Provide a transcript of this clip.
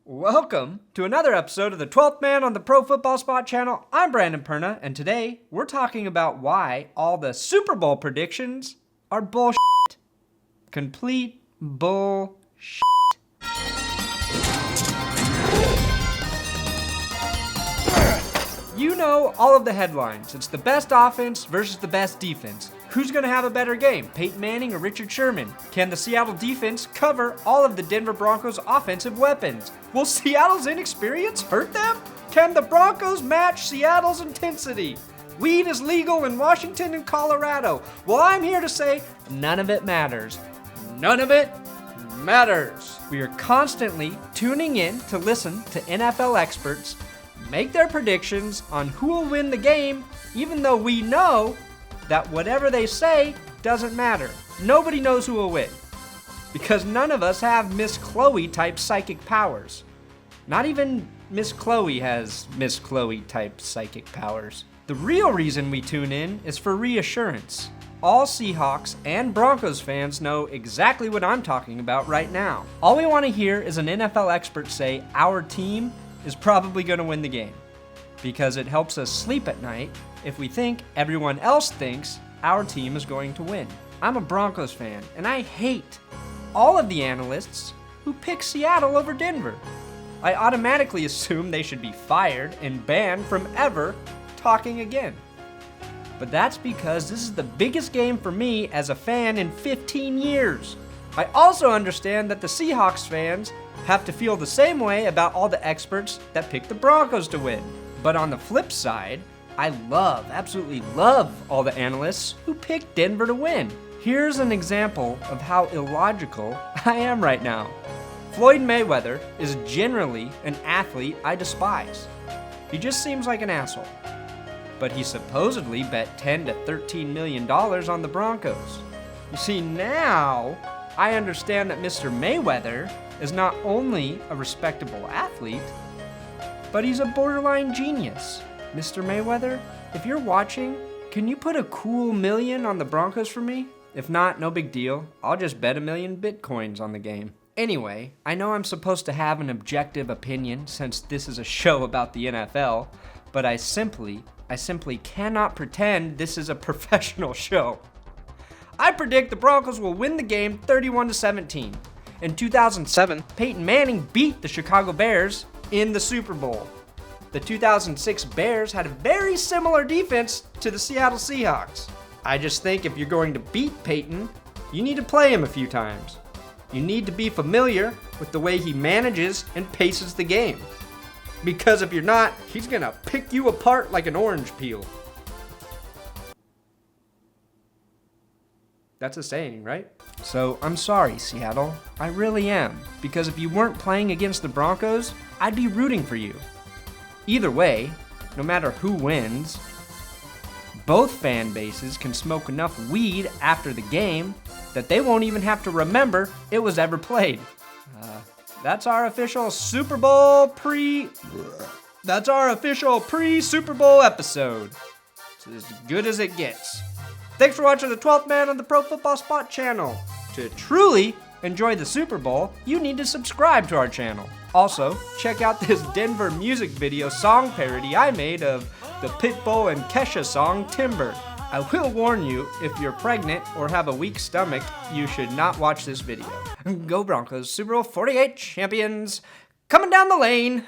Welcome to another episode of the 12th Man on the Pro Football Spot channel. I'm Brandon Perna, and today we're talking about why all the Super Bowl predictions are bullshit. Complete bullshit. You know all of the headlines. It's the best offense versus the best defense. Who's going to have a better game, Peyton Manning or Richard Sherman? Can the Seattle defense cover all of the Denver Broncos' offensive weapons? Will Seattle's inexperience hurt them? Can the Broncos match Seattle's intensity? Weed is legal in Washington and Colorado. Well, I'm here to say none of it matters. None of it matters. We are constantly tuning in to listen to NFL experts make their predictions on who will win the game, even though we know that whatever they say doesn't matter. Nobody knows who will win, because none of us have Miss Chloe type psychic powers. Not even Miss Chloe has Miss Chloe type psychic powers. The real reason we tune in is for reassurance. All Seahawks and Broncos fans know exactly what I'm talking about right now. All we want to hear is an NFL expert say our team is probably going to win the game, because it helps us sleep at night if we think everyone else thinks our team is going to win. I'm a Broncos fan, and I hate all of the analysts who pick Seattle over Denver. I automatically assume they should be fired and banned from ever talking again. But that's because this is the biggest game for me as a fan in 15 years. I also understand that the Seahawks fans have to feel the same way about all the experts that pick the Broncos to win. But on the flip side, I absolutely love all the analysts who pick Denver to win. Here's an example of how illogical I am right now. Floyd Mayweather is generally an athlete I despise. He just seems like an asshole. But he supposedly bet $10 to $13 million on the Broncos. You see, now I understand that Mr. Mayweather is not only a respectable athlete, but he's a borderline genius. Mr. Mayweather, if you're watching, can you put a cool million on the Broncos for me? If not, no big deal. I'll just bet 1 million Bitcoins on the game. Anyway, I know I'm supposed to have an objective opinion since this is a show about the NFL, but I simply cannot pretend this is a professional show. I predict the Broncos will win the game 31-17. In 2007, Peyton Manning beat the Chicago Bears in the Super Bowl. The 2006 Bears had a very similar defense to the Seattle Seahawks. I just think if you're going to beat Peyton, you need to play him a few times. You need to be familiar with the way he manages and paces the game. Because if you're not, he's gonna pick you apart like an orange peel. That's a saying, right? So I'm sorry, Seattle. I really am. Because if you weren't playing against the Broncos, I'd be rooting for you. Either way, no matter who wins, both fan bases can smoke enough weed after the game that they won't even have to remember it was ever played. That's our official Super Bowl pre-Super Bowl episode. It's as good as it gets. Thanks for watching the 12th Man on the Pro Football Spot channel. To truly enjoy the Super Bowl, you need to subscribe to our channel. Also, check out this Denver music video song parody I made of the Pitbull and Kesha song Timber. I will warn you, if you're pregnant or have a weak stomach, you should not watch this video. Go Broncos, Super Bowl XLVIII champions, coming down the lane.